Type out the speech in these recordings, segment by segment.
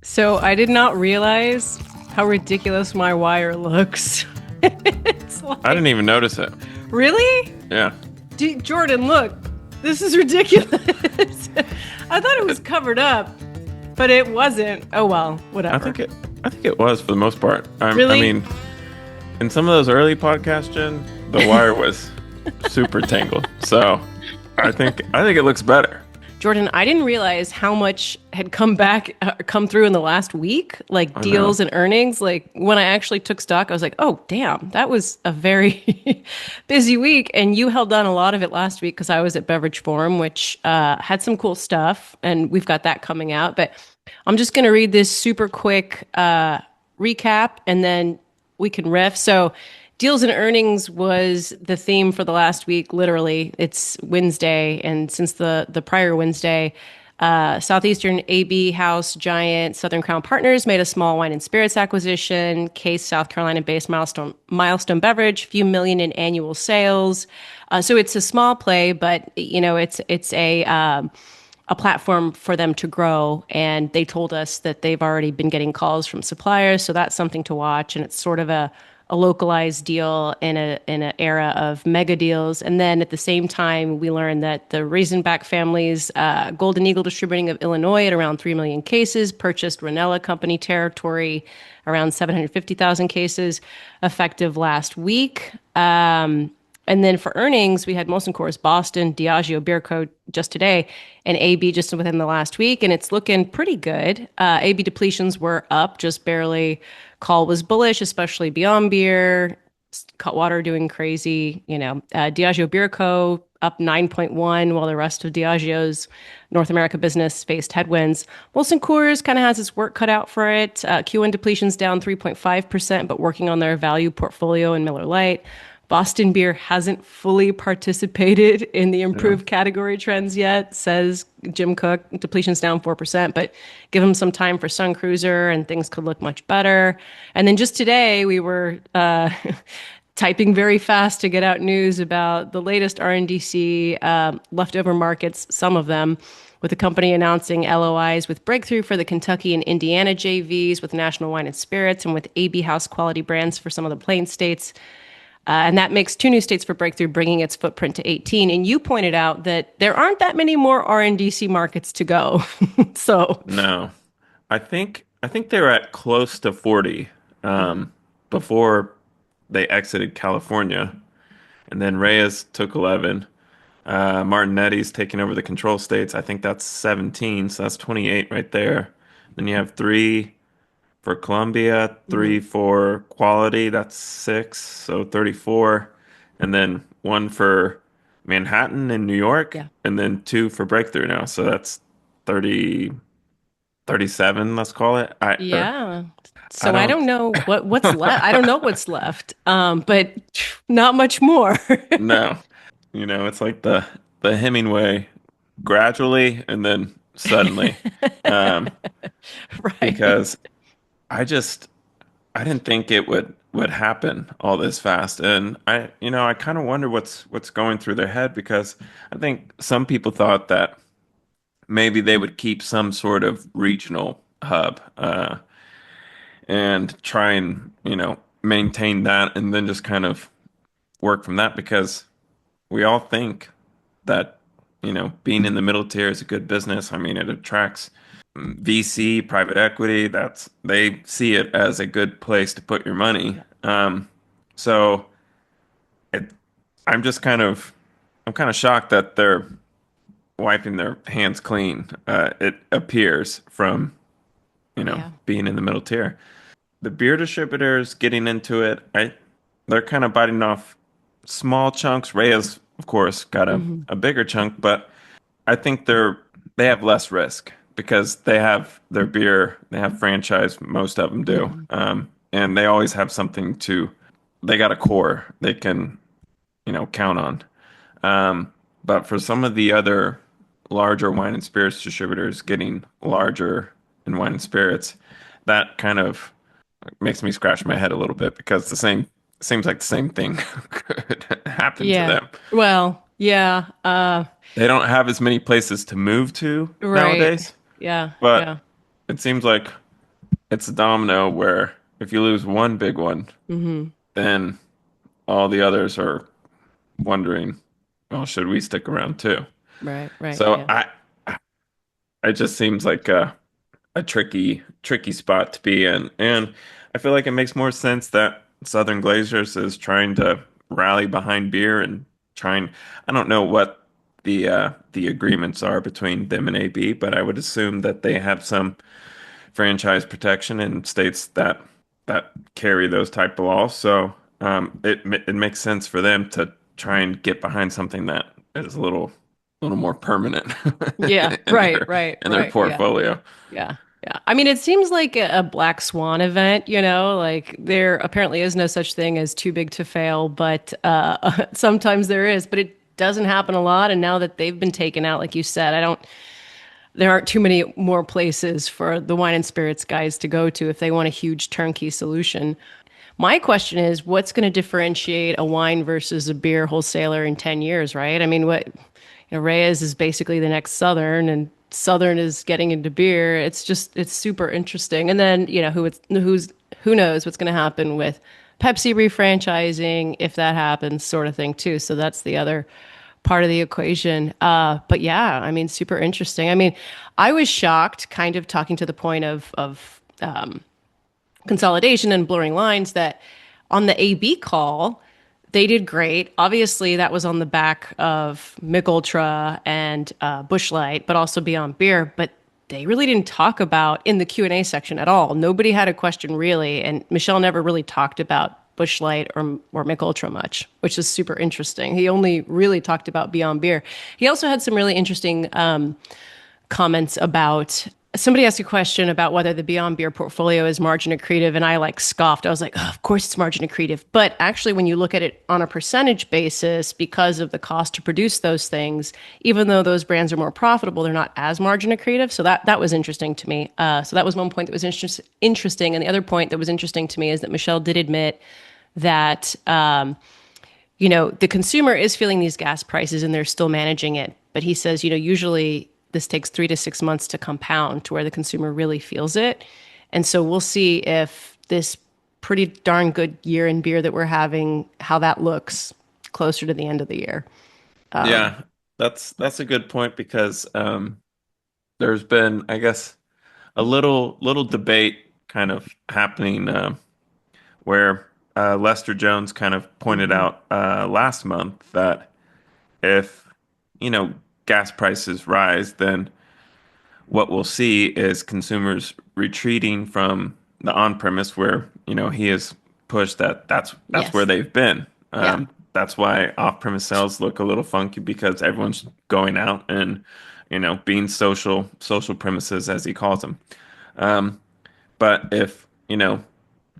So I did not realize how ridiculous my wire looks. It's I didn't like, even notice it. really? Yeah. Jordan, look, this is ridiculous. I thought it was It- covered up, but it wasn't. Oh well, I whatever. think it I think it was for the most part. I Really? mean, in some of those early podcasts, Jen, the wire was super tangled. So I think it looks better. Jordan, I didn't realize how much had come through in the last week, like I know. deals and earnings. Like when I actually took stock, I was like, oh, damn, that was a very busy week. And you held on a lot of it last week because I was at Beverage Forum, which had some cool stuff. And we've got that coming out. But I'm just going to read this super quick recap and then we can riff. So, deals and earnings was the theme for the last week. Literally, it's Wednesday, and since the prior Wednesday, Southeastern AB House giant Southern Crown Partners made a small wine and spirits acquisition. Case South Carolina-based Milestone Beverage, few million in annual sales. So it's a small play, but it's a platform for them to grow. And they told us that they've already been getting calls from suppliers. So that's something to watch. And it's sort of a localized deal in an era of mega deals. And then at the same time, we learned that the Raisonback family's Golden Eagle Distributing of Illinois at around 3 million cases purchased Ranella Company territory around 750,000 cases effective last week. And then for earnings, we had Molson Coors Boston, Diageo Beer Co. just today, and AB just within the last week, and it's looking pretty good. AB depletions were up just barely. Call was bullish, especially Beyond Beer. Cutwater doing crazy. Diageo Beer Co. up 9.1, while the rest of Diageo's North America business faced headwinds. Molson Coors kind of has its work cut out for it. Q1 depletions down 3.5%, but working on their value portfolio in Miller Lite. Boston Beer hasn't fully participated in the Yeah. improved category trends yet, says Jim Cook. Depletions down 4%, but give them some time for Sun Cruiser and things could look much better. And then just today, we were typing very fast to get out news about the latest RNDC leftover markets, some of them, with the company announcing LOIs with Breakthrough for the Kentucky and Indiana JVs, with National Wine and Spirits, and with AB House Quality Brands for some of the Plain states. And that makes 2 new states for Breakthrough, bringing its footprint to 18. And you pointed out that there aren't that many more RNDC markets to go. So, No. I think they were at close to 40 before they exited California. And then Reyes took 11. Martinetti's taking over the control states. I think that's 17, so that's 28 right there. Then you have 3 for Columbia, 3 mhm. for Quality, that's 6, so 34. And then 1 for Manhattan and New York, Yeah. and then 2 for Breakthrough now. So that's 30, 37, let's call it. Yeah. I So I don't don't know what's left. I don't know what's left. But not much more. know. It's like the Hemingway gradually and then suddenly. Um, Right. because I just I didn't think it would happen all this fast, and I kind of wonder what's going through their head because I think some people thought that maybe they would keep some sort of regional hub and try and maintain that, and then just kind of work from that because we all think that being in the middle tier is a good business. I mean, it attracts VC, private equity, they see it as a good place to put your money. Yeah. So it, I'm just I'm kind of shocked that they're wiping their hands clean. It appears from, Yeah. being in the middle tier. The beer distributors getting into it, they're kind of biting off small chunks. Reyes, of course, got Hmm. a bigger chunk, but I think they have less risk because they have their beer, they have franchise, most of them do. Hmm. And they always have something they got a core they can, count on. But for some of the other larger wine and spirits distributors getting larger in wine and spirits, that kind of makes me scratch my head a little bit because seems like the same thing could happen to Yeah. them. Well, yeah. They don't have as many places to move to Right. nowadays, Yeah. but Yeah. it seems like it's a domino where if you lose one big one, Hmm. then all the others are wondering, well, should we stick around too? Right, right, So yeah. I it just seems like a tricky spot to be in. And I feel like it makes more sense that Southern Glazers is trying to rally behind beer and trying, I don't know what the agreements are between them and AB, but I would assume that they have some franchise protection in states that carry those type of laws. So it makes sense for them to try and get behind something that is a little more permanent Yeah, in right, their right, in their right. Yeah. portfolio. Yeah. Yeah. I mean, it seems like a black swan event, like there apparently is no such thing as too big to fail, but sometimes there is, but it doesn't happen a lot. And now that they've been taken out, like you said, there aren't too many more places for the wine and spirits guys to go to if they want a huge turnkey solution. My question is, what's going to differentiate a wine versus a beer wholesaler in 10 years, right? I mean, Reyes is basically the next Southern, and Southern is getting into beer. It's super interesting. And then, who knows what's going to happen with Pepsi refranchising, if that happens, sort of thing, too. So that's the other part of the equation. But yeah, I mean, super interesting. I mean, I was shocked, kind of talking to the point of consolidation and blurring lines, that on the AB call, they did great. Obviously, that was on the back of Mick Ultra and Busch Light, but also Beyond Beer. But they really didn't talk about in the Q&A section at all. Nobody had a question really, and Michelle never really talked about Busch Light or Mick Ultra much, which is super interesting. He only really talked about Beyond Beer. He also had some really interesting comments about, somebody asked a question about whether the Beyond Beer portfolio is margin accretive, and I like scoffed. I was like, oh, of course it's margin accretive. But actually, when you look at it on a percentage basis, because of the cost to produce those things, even though those brands are more profitable, they're not as margin accretive. So that was interesting to me. So that was one point that was interesting. And the other point that was interesting to me is that Michelle did admit that the consumer is feeling these gas prices and they're still managing it. But he says, usually this takes 3 to 6 months to compound to where the consumer really feels it. And so we'll see if this pretty darn good year in beer that we're having, how that looks closer to the end of the year. Yeah, that's a good point because there's been, I guess, a little debate kind of happening where Lester Jones kind of pointed Mm-hmm. out last month that if gas prices rise, then what we'll see is consumers retreating from the on-premise where, he has pushed that that's where Yes. they've been. Yeah. That's why off-premise sales look a little funky because everyone's going out and, being social premises as he calls them. But if,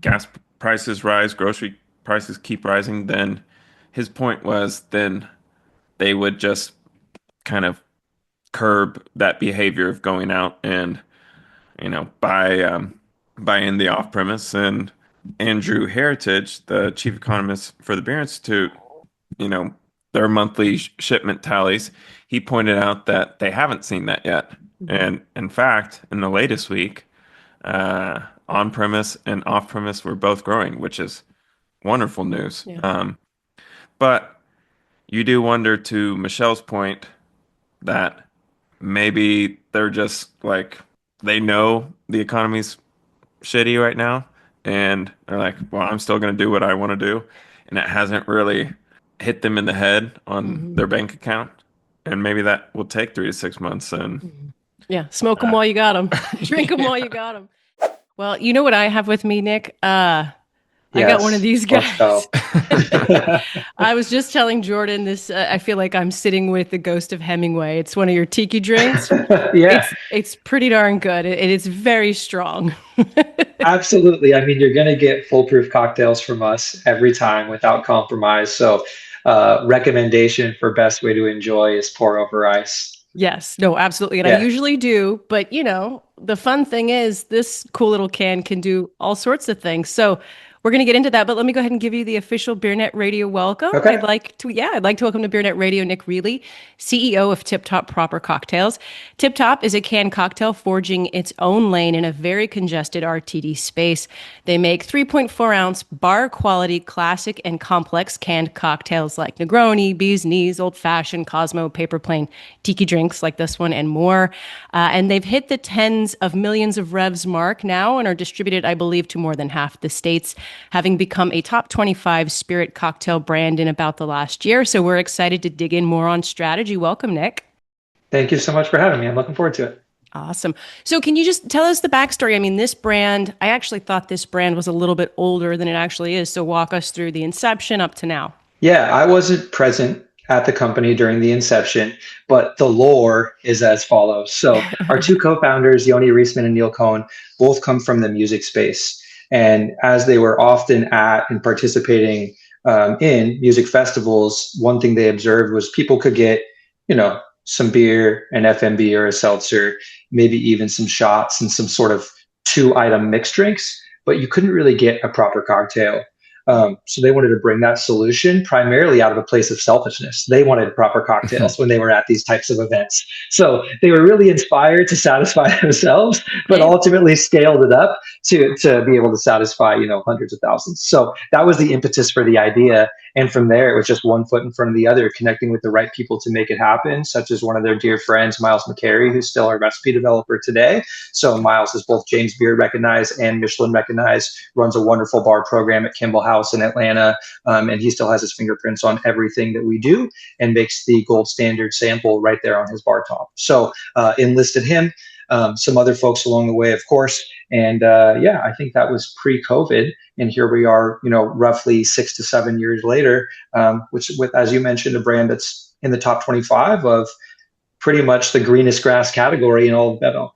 gas prices rise, grocery prices keep rising, then his point was then they would just kind of curb that behavior of going out and buy in the off premise. And Andrew Heritage, the chief economist for the Beer Institute, you know, their monthly shipment tallies, he pointed out that they haven't seen that yet. Mm-hmm. And in fact, in the latest week, on premise and off premise were both growing, which is wonderful news. Yeah. But you do wonder, to Michelle's point, that maybe they're just like they know the economy's shitty right now, and they're like, well, I'm still going to do what I want to do, and it hasn't really hit them in the head on Mm-hmm. their bank account, and maybe that will take 3 to 6 months. And Mm-hmm. Yeah. Smoke them uh, while you got them. Drink them while yeah. you got them. Well, you know what I have with me, Nick? I got one of Yes, these let's guys. go. I was just telling Jordan this. I feel like I'm sitting with the ghost of Hemingway. It's one of your tiki drinks. Yeah, It's pretty darn good. It's very strong. absolutely. I mean, you're going to get foolproof cocktails from us every time without compromise. So, recommendation for best way to enjoy is pour over ice. Yes, no, absolutely. And I Yeah, usually do, but the fun thing is this cool little can do all sorts of things. So We're going to get into that, but let me go ahead and give you the official BeerNet Radio welcome. Okay. I'd like to welcome to BeerNet Radio Nick Reely, CEO of Tip Top Proper Cocktails. Tip Top is a canned cocktail forging its own lane in a very congested RTD space. They make 3.4-ounce bar quality classic and complex canned cocktails like Negroni, Bee's Knees, Old Fashioned, Cosmo, Paper Plane, tiki drinks like this one, and more. And they've hit the tens of millions of revs mark now and are distributed, I believe, to more than half the states, having become a top 25 spirit cocktail brand in about the last year. So we're excited to dig in more on strategy. Welcome, Nick. Thank you so much for having me. I'm looking forward to it. Awesome. So can you just tell us the backstory? I mean, this brand, I actually thought this brand was a little bit older than it actually is. So walk us through the inception up to now. Yeah, I wasn't present at the company during the inception, but the lore is as follows. So our two co-founders, Yoni Reisman and Neil Cohen, both come from the music space. And as they were often at and participating in music festivals, one thing they observed was people could get, some beer, an FMB or a seltzer, maybe even some shots and some sort of 2-item mixed drinks, but you couldn't really get a proper cocktail. So they wanted to bring that solution primarily out of a place of selfishness. They wanted proper cocktails when they were at these types of events. So they were really inspired to satisfy themselves, but ultimately scaled it up to be able to satisfy, hundreds of thousands. So that was the impetus for the idea. And from there, it was just one foot in front of the other, connecting with the right people to make it happen, such as one of their dear friends, Miles McCary, who's still our recipe developer today. So Miles is both James Beard recognized and Michelin recognized, runs a wonderful bar program at Kimball House in Atlanta. And he still has his fingerprints on everything that we do and makes the gold standard sample right there on his bar top. So enlisted him. Some other folks along the way, of course. And I think that was pre-COVID. And here we are, roughly 6 to 7 years later, which with, as you mentioned, a brand that's in the top 25 of pretty much the greenest grass category in all of Bevo.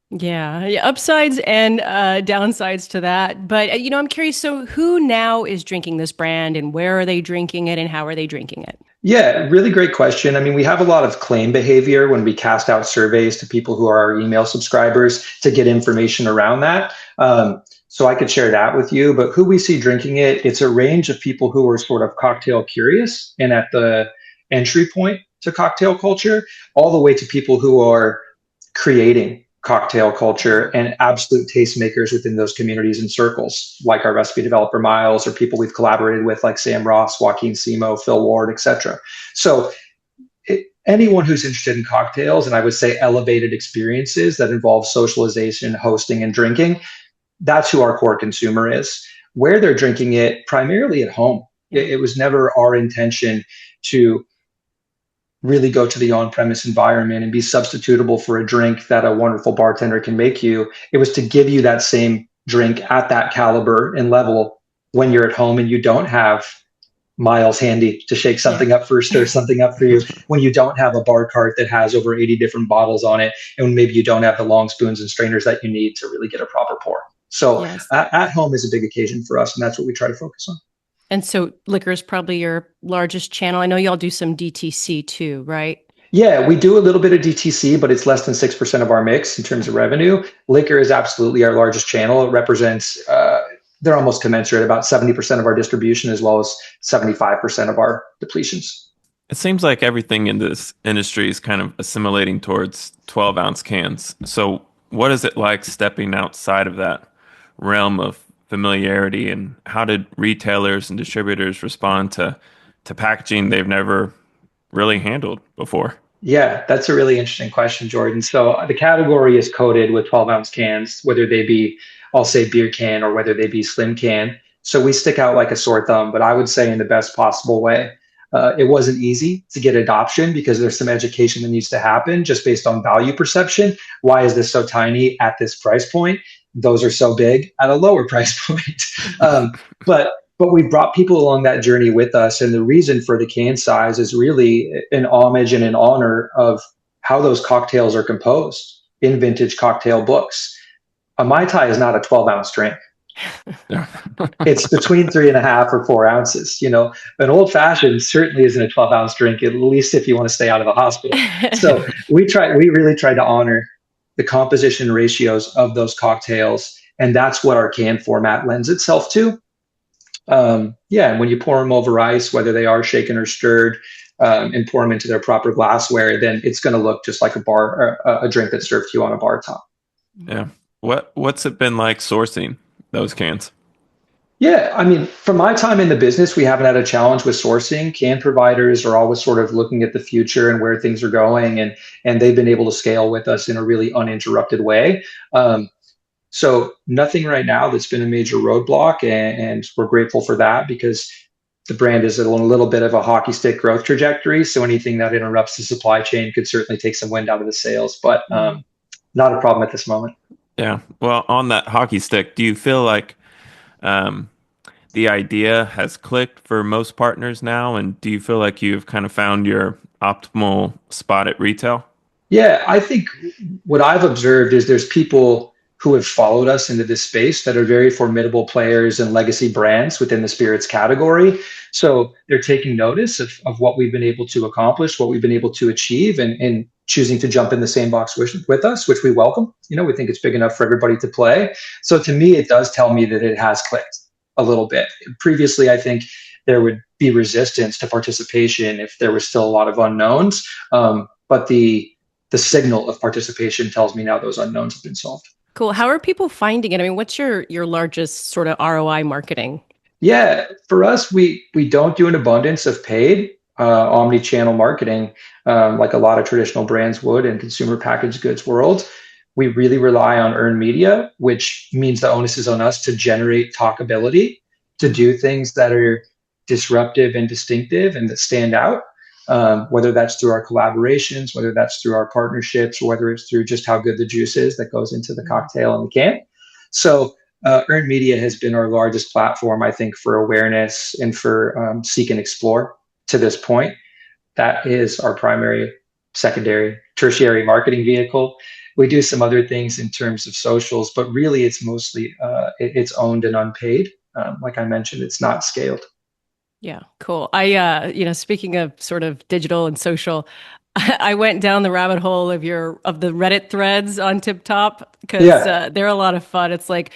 Yeah, upsides and downsides to that. But, I'm curious, so who now is drinking this brand and where are they drinking it and how are they drinking it? Yeah, really great question. I mean, we have a lot of claim behavior when we cast out surveys to people who are our email subscribers to get information around that. So I could share that with you, but who we see drinking it, it's a range of people who are sort of cocktail curious and at the entry point to cocktail culture, all the way to people who are creating cocktail culture and absolute tastemakers within those communities and circles, like our recipe developer Miles or people we've collaborated with like Sam Ross, Joaquin Simo, Phil Ward, etc. So anyone who's interested in cocktails, and I would say elevated experiences that involve socialization, hosting, and drinking, that's who our core consumer is. Where they're drinking it, primarily at home. It was never our intention to really go to the on-premise environment and be substitutable for a drink that a wonderful bartender can make you. It was to give you that same drink at that caliber and level when you're at home and you don't have Miles handy to shake something up for, stir something up for you, when you don't have a bar cart that has over 80 different bottles on it, and when maybe you don't have the long spoons and strainers that you need to really get a proper pour. So at home is a big occasion for us, and that's what we try to focus on. And so liquor is probably your largest channel. I know y'all do some DTC too, right? Yeah, we do a little bit of DTC, but it's less than 6% of our mix in terms of revenue. Liquor is absolutely our largest channel. It represents, they're almost commensurate, about 70% of our distribution as well as 75% of our depletions. It seems like everything in this industry is kind of assimilating towards 12-ounce cans. So what is it like stepping outside of that realm of familiarity, and how did retailers and distributors respond to packaging they've never really handled before? Yeah, that's a really interesting question, Jordan. So the category is coated with 12-ounce cans, whether they be, I'll say beer can, or whether they be slim can. So we stick out like a sore thumb, but I would say in the best possible way. It wasn't easy to get adoption because there's some education that needs to happen just based on value perception. Why is this so tiny at this price point? Those are so big at a lower price point. But we brought people along that journey with us. And the reason for the can size is really an homage and an honor of how those cocktails are composed in vintage cocktail books. A Mai Tai is not a 12-ounce drink. It's between 3.5 or 4 ounces. An old fashioned certainly isn't a 12-ounce drink, at least if you want to stay out of the hospital. So we really tried to honor the composition ratios of those cocktails. And that's what our can format lends itself to. Yeah, and when you pour them over ice, whether they are shaken or stirred, and pour them into their proper glassware, then it's going to look just like a bar, a drink that's served to you on a bar top. Yeah. What's it been like sourcing those cans? Yeah, I mean, from my time in the business, we haven't had a challenge with sourcing. Can providers are always sort of looking at the future and where things are going, and they've been able to scale with us in a really uninterrupted way. Um, so nothing right now that's been a major roadblock, and we're grateful for that because the brand is on a little bit of a hockey stick growth trajectory. So anything that interrupts the supply chain could certainly take some wind out of the sails, but Mhm. not a problem at this moment. Yeah. Well, on that hockey stick, do you feel like um, the idea has clicked for most partners now? And do you feel like you've kind of found your optimal spot at retail? Yeah, I think what I've observed is there's people who have followed us into this space that are very formidable players and legacy brands within the spirits category. So they're taking notice of what we've been able to accomplish, what we've been able to achieve, and choosing to jump in the same box with us, which we welcome. We think it's big enough for everybody to play. So to me, it does tell me that it has clicked a little bit. Previously, I think there would be resistance to participation if there was still a lot of unknowns. But the signal of participation tells me now those unknowns have been solved. Cool. How are people finding it? I mean, what's your largest sort of ROI marketing? Yeah, for us, we don't do an abundance of paid omni-channel marketing like a lot of traditional brands would in consumer packaged goods world. We really rely on earned media, which means the onus is on us to generate talkability, to do things that are disruptive and distinctive and that stand out. Whether that's through our collaborations, whether that's through our partnerships, or whether it's through just how good the juice is that goes into the cocktail in the can. So earned media has been our largest platform, I think, for awareness and for seek and explore to this point. That is our primary, secondary, tertiary marketing vehicle. We do some other things in terms of socials, but really it's mostly it's owned and unpaid. Like I mentioned, it's not scaled. Yeah, cool. Speaking of sort of digital and social, I went down the rabbit hole of the Reddit threads on Tip Top because Yeah, they're a lot of fun. It's like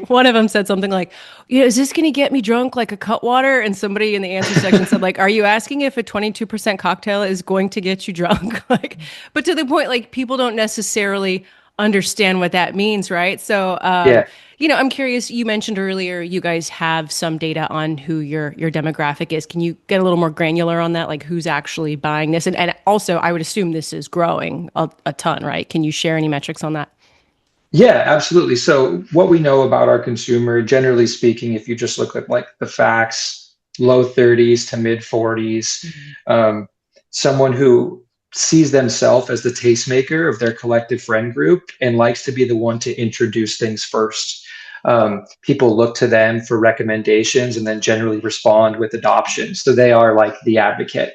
one of them said something like, is this going to get me drunk like a Cutwater? And somebody in the answer section said, like, are you asking if a 22% cocktail is going to get you drunk? Like, but to the point, like, people don't necessarily understand what that means, right? So, yeah. I'm curious. You mentioned earlier you guys have some data on who your demographic is. Can you get a little more granular on that, like who's actually buying this? And also, I would assume this is growing a ton, right? Can you share any metrics on that? Yeah, absolutely. So what we know about our consumer, generally speaking, if you just look at like the facts, low 30s to mid 40s, um, someone who sees themselves as the tastemaker of their collective friend group and likes to be the one to introduce things first. People look to them for recommendations and then generally respond with adoption. So they are like the advocate.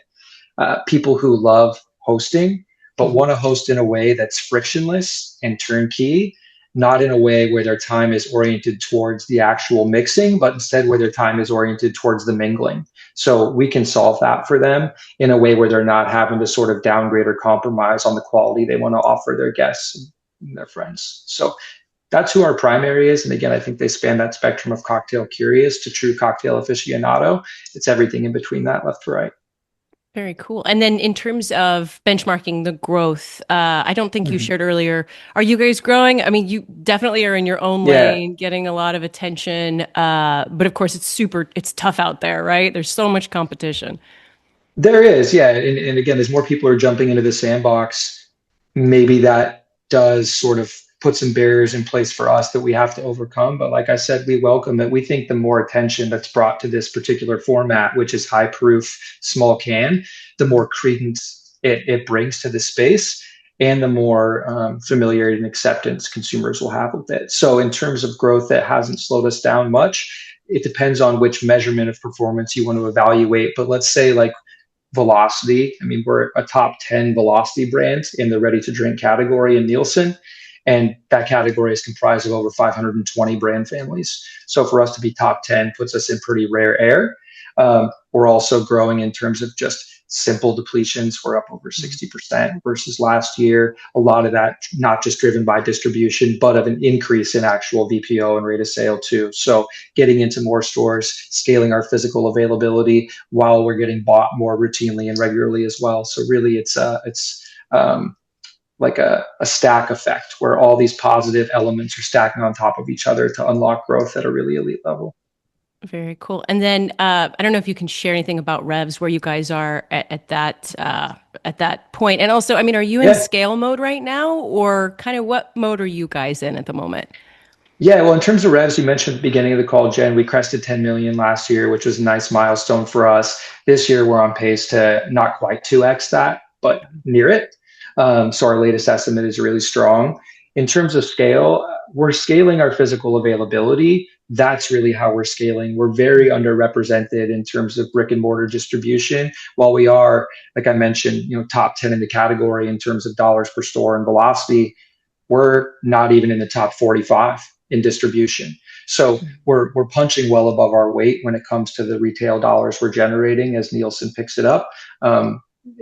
People who love hosting, but Mhm. want to host in a way that's frictionless and turnkey, not in a way where their time is oriented towards the actual mixing, but instead where their time is oriented towards the mingling. So we can solve that for them in a way where they're not having to sort of downgrade or compromise on the quality they want to offer their guests and their friends. So that's who our primary is. And again, I think they span that spectrum of cocktail curious to true cocktail aficionado. It's everything in between that, left to right. Very cool. And then in terms of benchmarking the growth, I don't think you Mhm. shared earlier. Are you guys growing? I mean, you definitely are in your own Yeah. lane, getting a lot of attention. But of course, it's tough out there, right? There's so much competition. There is, yeah. And again, as more people are jumping into the sandbox, maybe that does sort of put some barriers in place for us that we have to overcome. But like I said, we welcome it. We think the more attention that's brought to this particular format, which is high proof, small can, the more credence it brings to the space and the more familiarity and acceptance consumers will have with it. So, in terms of growth, that hasn't slowed us down much. It depends on which measurement of performance you want to evaluate. But let's say, like, velocity. I mean, we're a top 10 velocity brand in the ready to drink category in Nielsen. And that category is comprised of over 520 brand families. So for us to be top 10 puts us in pretty rare air. We're also growing in terms of just Simple depletions were up over 60% versus last year. A lot of that not just driven by distribution, but of an increase in actual VPO and rate of sale too. So getting into more stores, scaling our physical availability while we're getting bought more routinely and regularly as well. So really, it's like a stack effect where all these positive elements are stacking on top of each other to unlock growth at a really elite level. Very cool. And then I don't know if you can share anything about revs, where you guys are at that point. And also, I mean, are you in Yeah. scale mode right now, or kind of what mode are you guys in at the moment? Yeah, well, in terms of revs, you mentioned at the beginning of the call, Jen, we crested 10 million last year, which was a nice milestone for us. This year, we're on pace to not quite 2x that, but near it. So our latest estimate is really strong. In terms of scale, we're scaling our physical availability. That's really how we're scaling. We're very underrepresented in terms of brick and mortar distribution. While we are, like I mentioned, top 10 in the category in terms of dollars per store and velocity, we're not even in the top 45 in distribution. So we're punching well above our weight when it comes to the retail dollars we're generating as Nielsen picks it up.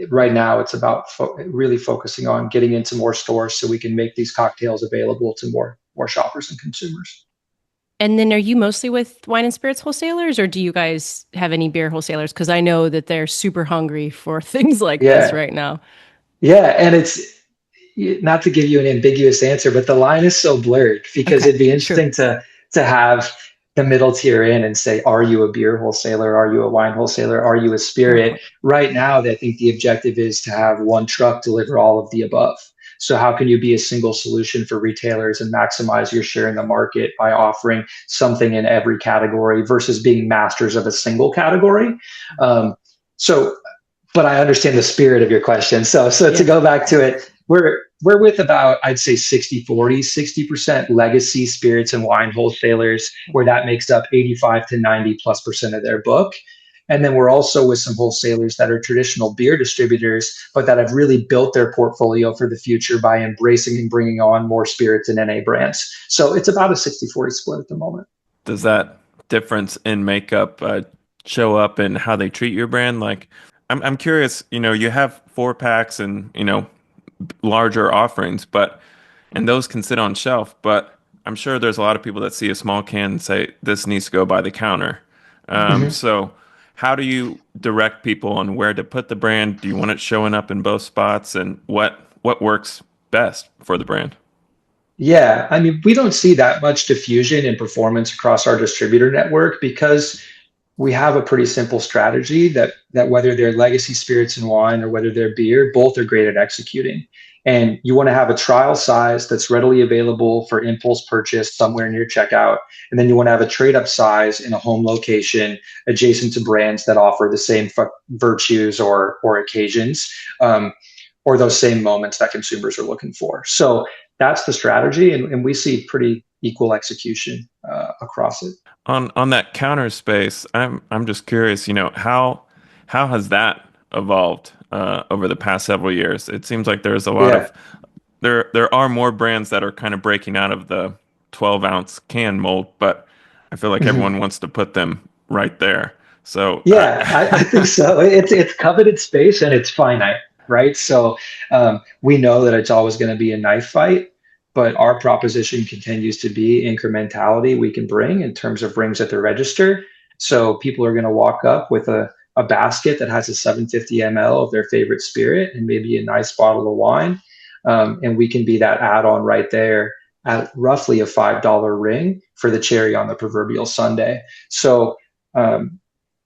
Right now, it's about really focusing on getting into more stores so we can make these cocktails available to more shoppers and consumers. And then are you mostly with wine and spirits wholesalers, or do you guys have any beer wholesalers? Because I know that they're super hungry for things like this Yeah, right now. yeah, and it's not to give you an ambiguous answer, but the line is so blurred because Okay, it'd be sure. interesting to have the middle tier in and say, are you a beer wholesaler? Are you a wine wholesaler? Are you a Fair spirit? point. Right now, I think the objective is to have one truck deliver all of the above. So how can you be a single solution for retailers and maximize your share in the market by offering something in every category versus being masters of a single category? Um, so but I understand the spirit of your question. So to Yeah. go back to it, we're with about, I'd say 60-40, 60% legacy spirits and wine wholesalers, where that makes up 85 to 90+% of their book. And then we're also with some wholesalers that are traditional beer distributors, but that have really built their portfolio for the future by embracing and bringing on more spirits and NA brands. So it's about a 60-40 split at the moment. Does that difference in makeup show up in how they treat your brand? Like, I'm curious. You have 4 packs and larger offerings, and those can sit on shelf. But I'm sure there's a lot of people that see a small can and say this needs to go by the counter. Mhm. So, how do you direct people on where to put the brand? Do you want it showing up in both spots, and what works best for the brand? Yeah, I mean, we don't see that much diffusion in performance across our distributor network because we have a pretty simple strategy that whether they're legacy spirits and wine or whether they're beer, both are great at executing. And you want to have a trial size that's readily available for impulse purchase somewhere near checkout. And then you want to have a trade up size in a home location adjacent to brands that offer the same virtues or occasions, or those same moments that consumers are looking for. So that's the strategy. And we see pretty equal execution across it. On that counter space, I'm just curious, how has that evolved over the past several years? It seems like there's a lot Yeah. of there are more brands that are kind of breaking out of the 12-ounce can mold, but I feel like Mhm. everyone wants to put them right there. So Yeah, I think so. It's coveted space and it's finite, right? So we know that it's always going to be a knife fight, but our proposition continues to be incrementality we can bring in terms of rings at the register. So people are going to walk up with a basket that has a 750 ml of their favorite spirit and maybe a nice bottle of wine. And we can be that add-on right there at roughly a $5 ring for the cherry on the proverbial sundae. So um,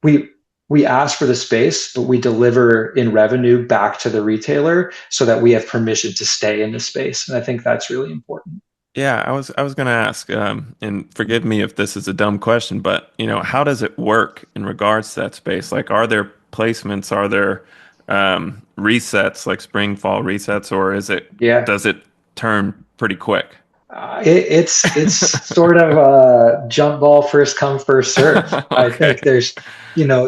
we we ask for the space, but we deliver in revenue back to the retailer so that we have permission to stay in the space. And I think that's really important. yeah, I was going to ask, and forgive me if this is a dumb question, but how does it work in regards to that space? Like, are there placements? Are there resets, like spring, fall resets, or Yeah. does it turn pretty quick? It's sort of a jump ball, first come first serve. I think Okay.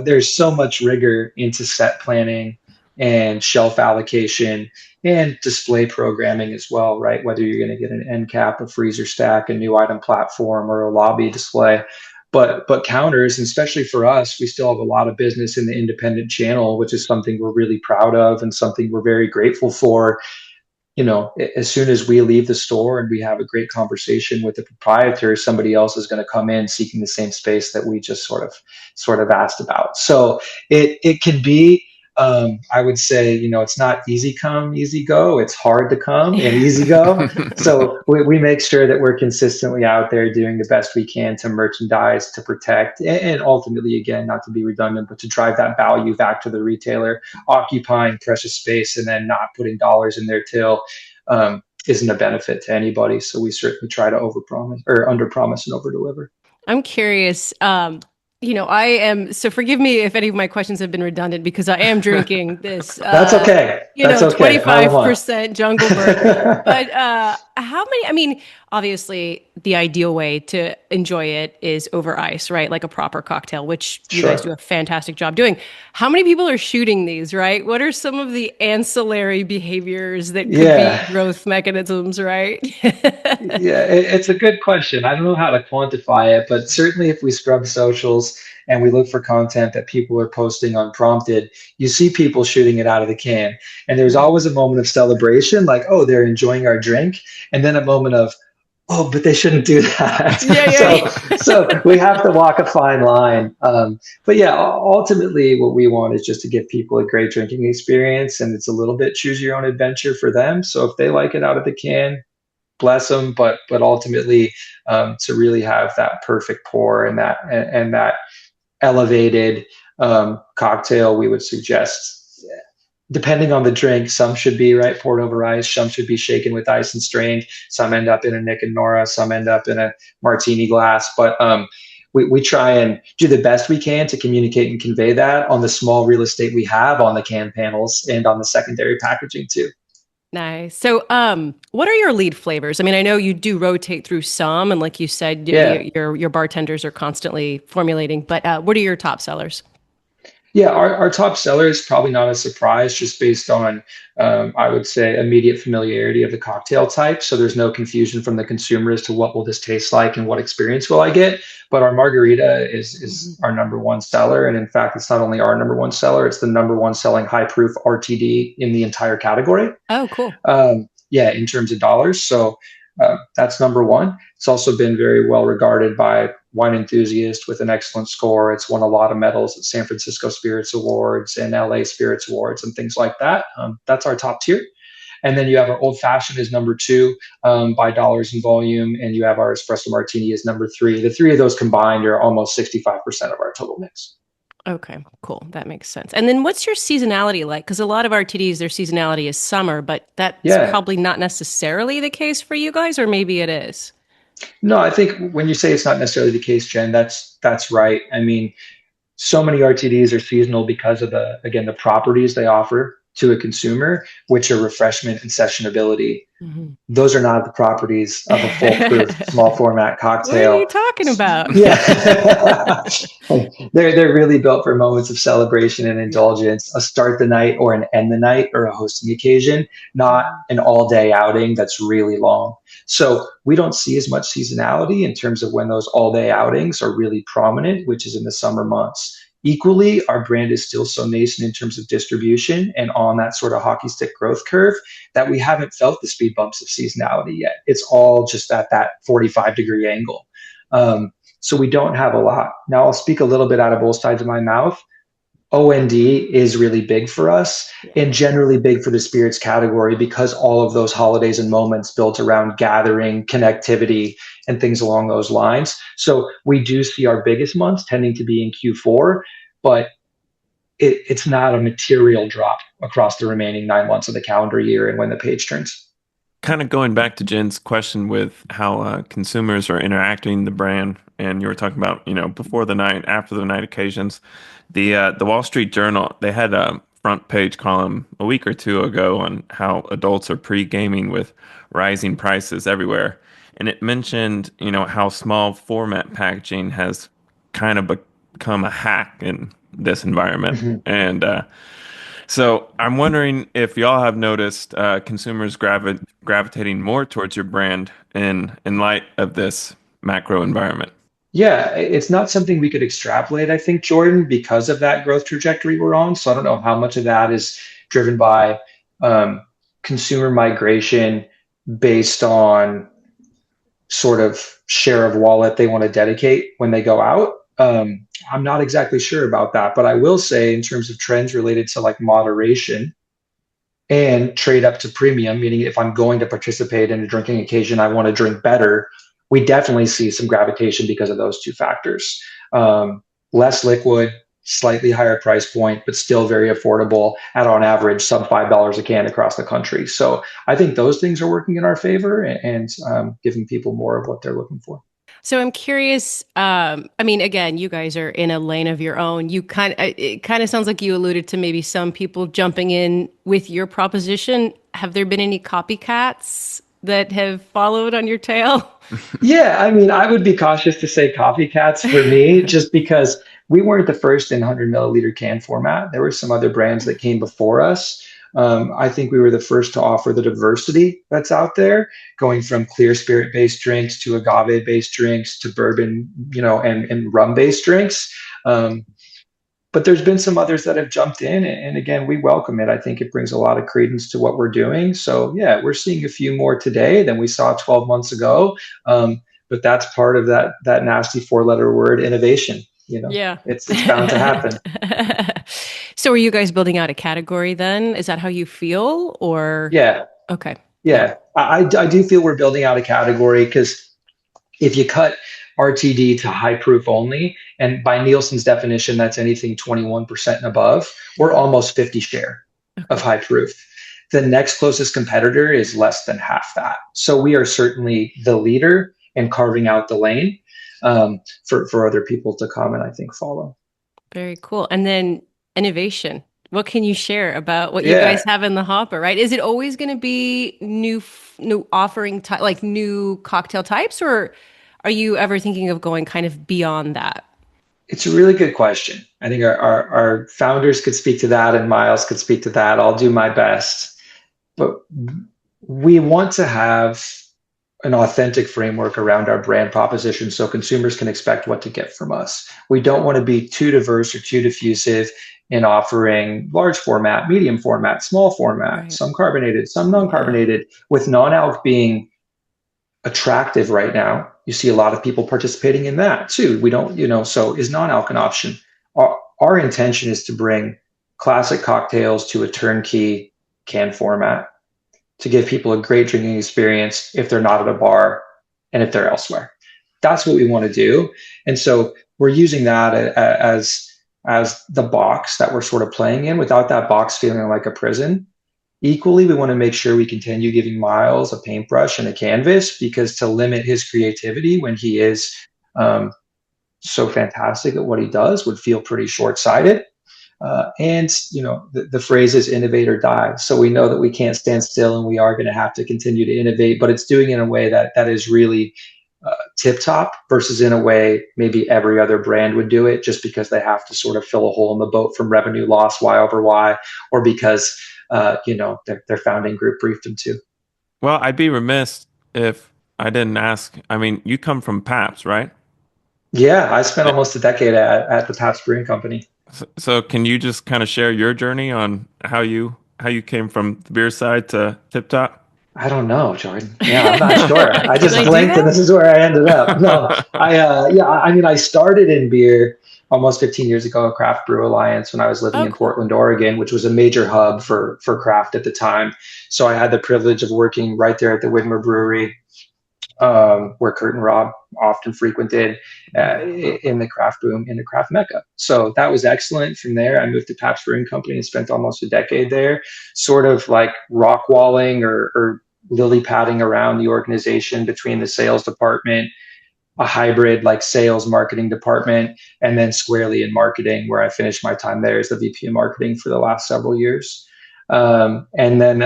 there's so much rigor into set planning and shelf allocation and display programming as well, right? Whether you're going to get an end cap, a freezer stack, a new item platform, or a lobby display. But counters, and especially for us, we still have a lot of business in the independent channel, which is something we're really proud of and something we're very grateful for. As soon as we leave the store and we have a great conversation with the proprietor, somebody else is going to come in seeking the same space that we just sort of asked about. So it can be, I would say, it's not easy come, easy go. It's hard to come and easy go. So we make sure that we're consistently out there doing the best we can to merchandise, to protect, and ultimately, again, not to be redundant, but to drive that value back to the retailer, occupying precious space and then not putting dollars in their till. Isn't a benefit to anybody. So we certainly try to overpromise or underpromise and overdeliver. I'm curious. I am, so forgive me if any of my questions have been redundant because I am drinking this, That's okay. That's okay. Pile 25% Jungle Bird. But how many, I mean, obviously the ideal way to enjoy it is over ice, right? Like a proper cocktail, which you guys do a fantastic job doing. How many people are shooting these, right? What are some of the ancillary behaviors that could be growth mechanisms, right? Yeah, it's a good question. I don't know how to quantify it, but certainly if we scrub socials and we look for content that people are posting unprompted, you see people shooting it out of the can. And there's always a moment of celebration, like, oh, they're enjoying our drink. And then a moment of, oh, but they shouldn't do that. So we have to walk a fine line. But yeah, ultimately what we want is just to give people a great drinking experience. And it's a little bit choose your own adventure for them. So if they like it out of the can, bless them, but ultimately to really have that perfect pour and that elevated cocktail, we would suggest, depending on the drink, some should be right poured over ice, some should be shaken with ice and strained, some end up in a Nick and Nora, some end up in a martini glass, but we try and do the best we can to communicate and convey that on the small real estate we have on the can panels and on the secondary packaging too. Nice. So, what are your lead flavors? I mean, I know you do rotate through some, and like you said, your bartenders are constantly formulating. But what are your top sellers? Yeah, our top seller is probably not a surprise, just based on, I would say, immediate familiarity of the cocktail type. So there's no confusion from the consumer as to what will this taste like and what experience will I get. But our margarita is our number one seller, and in fact, it's not only our number one seller; it's the number one selling high proof RTD in the entire category. Oh, cool. Yeah, in terms of dollars. So that's number one. It's also been very well regarded by wine enthusiasts with an excellent score. It's won a lot of medals at San Francisco Spirits Awards and LA Spirits Awards and things like that. That's our top tier. And then you have our old fashioned is number two by dollars in volume, and you have our espresso martini is number three. The three of those combined are almost 65% of our total mix. Okay, cool. That makes sense. And then what's your seasonality like? Because a lot of RTDs, their seasonality is summer, but that's probably not necessarily the case for you guys, or maybe it is. No, I think when you say it's not necessarily the case, Jen, that's right. I mean, so many RTDs are seasonal because of the properties they offer to a consumer, which are refreshment and sessionability. Mm-hmm. Those are not the properties of a full-proof small format cocktail. What are you talking about? Yeah. they're really built for moments of celebration and indulgence, a start the night or an end the night or a hosting occasion, not an all-day outing that's really long. So we don't see as much seasonality in terms of when those all-day outings are really prominent, which is in the summer months. Equally, our brand is still so nascent in terms of distribution and on that sort of hockey stick growth curve that we haven't felt the speed bumps of seasonality yet. It's all just at that 45-degree angle. So we don't have a lot. Now I'll speak a little bit out of both sides of my mouth. OND is really big for us and generally big for the spirits category because all of those holidays and moments built around gathering, connectivity, and things along those lines. So we do see our biggest months tending to be in Q4, but it's not a material drop across the remaining 9 months of the calendar year and when the page turns. Kind of going back to Jen's question with how consumers are interacting the brand, and you were talking about, before the night, after the night occasions. The Wall Street Journal, they had a front page column a week or two ago on how adults are pre-gaming with rising prices everywhere, and it mentioned, how small format packaging has kind of become a hack in this environment, and so I'm wondering if y'all have noticed consumers gravitating more towards your brand in light of this macro environment. Yeah, it's not something we could extrapolate, I think, Jordan, because of that growth trajectory we're on. So I don't know how much of that is driven by um, consumer migration based on sort of share of wallet they want to dedicate when they go out. I'm not exactly sure about that, but I will say in terms of trends related to like moderation and trade up to premium, meaning if I'm going to participate in a drinking occasion, I want to drink better. We definitely see some gravitation because of those two factors. Less liquid, slightly higher price point, but still very affordable at on average sub $5 a can across the country. So I think those things are working in our favor and giving people more of what they're looking for. So I'm curious. I mean, again, you guys are in a lane of your own. It kind of sounds like you alluded to maybe some people jumping in with your proposition. Have there been any copycats that have followed on your tail? Yeah, I mean, I would be cautious to say copycats for me, just because we weren't the first in 100 milliliter can format. There were some other brands that came before us. I think we were the first to offer the diversity that's out there, going from clear spirit based drinks to agave based drinks to bourbon, and rum based drinks. Um, but there's been some others that have jumped in, and again, we welcome it. I think it brings a lot of credence to what we're doing. So yeah, we're seeing a few more today than we saw 12 months ago. But that's part of that nasty four-letter word, innovation. Yeah. It's bound to happen. So are you guys building out a category then? Is that how you feel? Or Yeah, okay. Yeah. yeah. I do feel we're building out a category because if you cut RTD to high proof only, and by Nielsen's definition, that's anything 21% and above, we're almost 50 share of Okay. high proof. The next closest competitor is less than half that. So we are certainly the leader in carving out the lane for other people to come and I think follow. Very cool. And then innovation. What can you share about what you guys Yeah, have in the hopper, right? Is it always going to be new offering like new cocktail types, or are you ever thinking of going kind of beyond that? it's a really good question. I think our founders could speak to that and Miles could speak to that. I'll do my best. But we want to have an authentic framework around our brand proposition so consumers can expect what to get from us. We don't want to be too diverse or too diffusive in offering large format, medium format, small format, Right. some carbonated, some Yeah. non-carbonated, with non-alc being attractive right now. You see a lot of people participating in that too. We don't, so is non-alc an option? Our intention is to bring classic cocktails to a turnkey can format to give people a great drinking experience if they're not at a bar and if they're elsewhere. That's what we want to do. And so we're using that as the box that we're sort of playing in without that box feeling like a prison. Equally, we want to make sure we continue giving Miles a paintbrush and a canvas because to limit his creativity when he is so fantastic at what he does would feel pretty short-sighted. And the phrase is innovate or die. So we know that we can't stand still, and we are going to have to continue to innovate. But it's doing it in a way that is really tip top versus in a way maybe every other brand would do it, just because they have to sort of fill a hole in the boat from revenue loss, Y over Y, or because their founding group briefed them to. Well, I'd be remiss if I didn't ask. I mean, you come from Paps, right? Yeah, I spent Eh, almost a decade at the Pabst Brewing Company. So can you just kind of share your journey on how you came from the beer side to Tip Top? I don't know, Jordan. Yeah, I'm not sure. I Can just I do blinked and that? this is where I ended up. No, I mean, I started in beer almost 15 years ago at Craft Brew Alliance when I was living Oh, in cool. Portland, Oregon, which was a major hub for craft at the time. So I had the privilege of working right there at the Widmer Brewery, where Kurt and Rob often frequented in the craft boom, in the craft mecca. So that was excellent. From there, I moved to Pabst Brewing Company and spent almost a decade there, sort of like rock walling or lily padding around the organization between the sales department, a hybrid like sales marketing department, and then squarely in marketing, where I finished my time there as the VP of marketing for the last several years. And then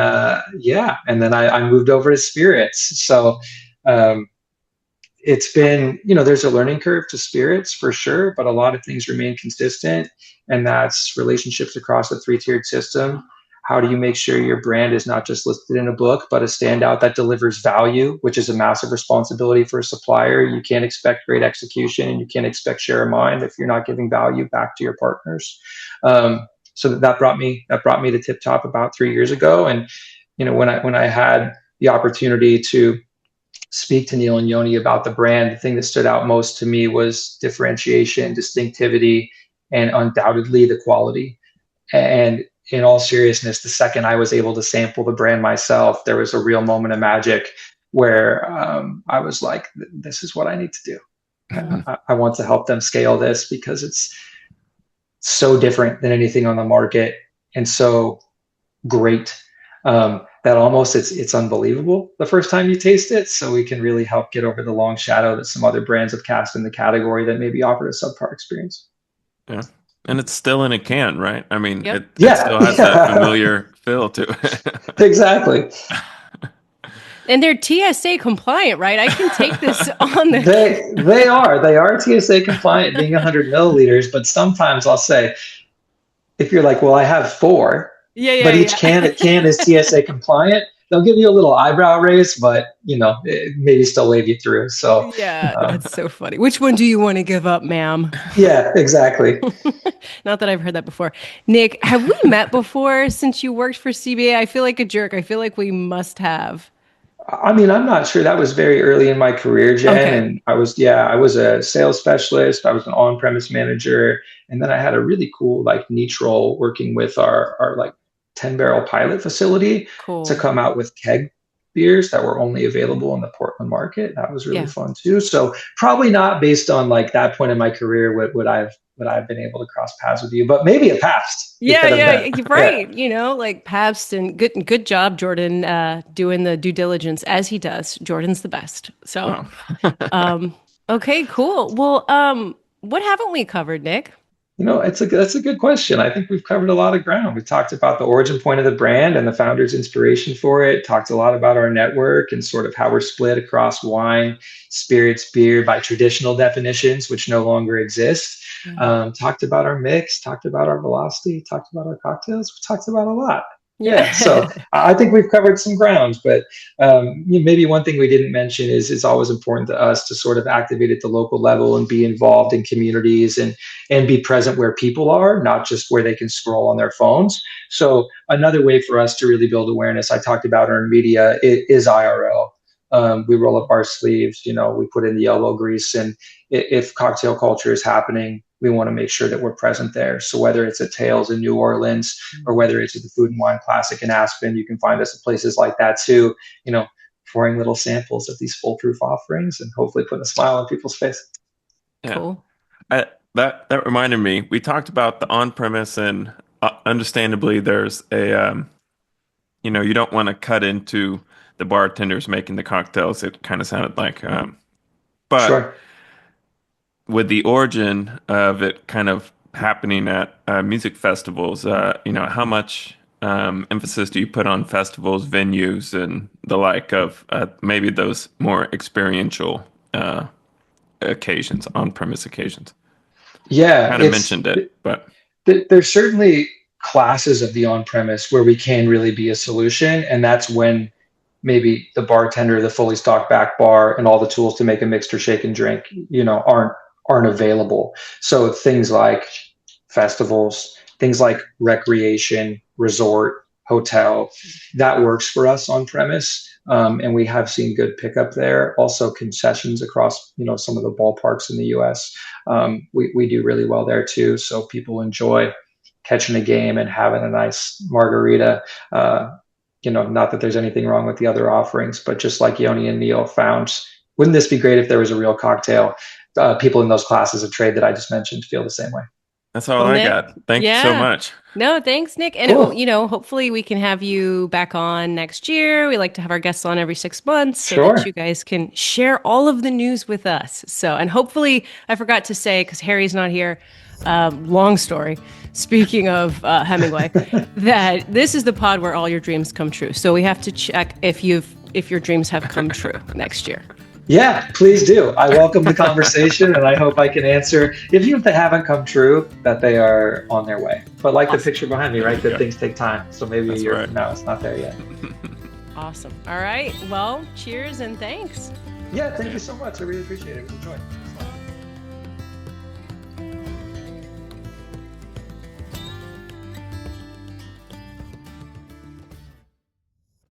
I moved over to spirits. So um, it's been, there's a learning curve to spirits for sure, but a lot of things remain consistent, and that's relationships across the three-tiered system, How do you make sure your brand is not just listed in a book, but a standout that delivers value, which is a massive responsibility for a supplier. You can't expect great execution, and you can't expect share of mind if you're not giving value back to your partners. So that brought me to Tip Top about 3 years ago. And when I had the opportunity to speak to Neil and Yoni about the brand, the thing that stood out most to me was differentiation, distinctivity, and undoubtedly the quality. And in all seriousness, the second I was able to sample the brand myself, there was a real moment of magic where I was like, this is what I need to do. I want to help them scale this because it's so different than anything on the market and so great that almost it's unbelievable the first time you taste it. So we can really help get over the long shadow that some other brands have cast in the category that maybe offered a subpar experience. Yeah. And it's still in a can, right? I mean, Yep. it still has that familiar feel to it. Exactly. And they're TSA compliant, right? I can take this on the. They are TSA compliant, being 100 milliliters. But sometimes I'll say, if you're like, well, I have 4, but each can is TSA compliant, they'll give you a little eyebrow raise, but maybe still wave you through. So yeah, that's so funny. Which one do you want to give up, ma'am? Yeah, exactly. Not that I've heard that before. Nick, have we met before since you worked for CBA? I feel like a jerk. I feel like we must have. I mean, I'm not sure. That was very early in my career, Jen. Okay. And I was a sales specialist. I was an on-premise manager. And then I had a really cool niche role working with our 10-barrel pilot facility to come out with keg beers that were only available in the Portland market. That was really fun too. So probably not based on that point in my career would I've been able to cross paths with you, but maybe a Pabst. Yeah, right. Yeah. Pabst, and good job, Jordan, doing the due diligence as he does. Jordan's the best. So, okay, cool. Well, what haven't we covered, Nick? That's a good question. I think we've covered a lot of ground. We've talked about the origin point of the brand and the founder's inspiration for it. Talked a lot about our network and sort of how we're split across wine, spirits, beer by traditional definitions, which no longer exist. Talked about our mix, talked about our velocity, talked about our cocktails. We talked about a lot. Yeah. So I think we've covered some ground, but maybe one thing we didn't mention is it's always important to us to sort of activate at the local level and be involved in communities and be present where people are, not just where they can scroll on their phones. So another way for us to really build awareness, I talked about earned media, is IRL. We roll up our sleeves, we put in the elbow grease, and if cocktail culture is happening, we want to make sure that we're present there. So whether it's at Tales in New Orleans or whether it's at the Food and Wine Classic in Aspen, you can find us at places like that too, pouring little samples of these foolproof offerings and hopefully putting a smile on people's face. Yeah. Cool. That reminded me, we talked about the on-premise, and understandably there's a, you don't want to cut into the bartenders making the cocktails. It kind of sounded like, but sure. With the origin of it kind of happening at music festivals, how much emphasis do you put on festivals, venues, and the like of maybe those more experiential occasions, on-premise occasions? Yeah. Kind of mentioned it, but there's certainly classes of the on-premise where we can really be a solution, and that's when maybe the bartender, the fully stocked back bar, and all the tools to make a mixed or shake and drink, aren't available. So things like festivals, things like recreation, resort, hotel, that works for us on premise. And we have seen good pickup there. Also concessions across, some of the ballparks in the US. We do really well there too. So people enjoy catching a game and having a nice margarita. Not that there's anything wrong with the other offerings, but just like Yoni and Neil found, wouldn't this be great if there was a real cocktail? People in those classes of trade that I just mentioned feel the same way. That's all I got. Thank you so much. No, thanks, Nick. And, cool. Hopefully we can have you back on next year. We like to have our guests on every 6 months so that you guys can share all of the news with us. So, and hopefully, I forgot to say, because Harry's not here, long story, speaking of Hemingway, that this is the pod where all your dreams come true. So we have to check if your dreams have come true next year. Yeah, please do. I welcome the conversation, and I hope I can answer. Even if they haven't come true, that they are on their way. But like the Awesome. picture behind me, There right? you Good go. things take time. So maybe a That's year right. from now, it's not there yet. Awesome. All right. Well, cheers and thanks. Yeah, thank you so much. I really appreciate it. It was a joy.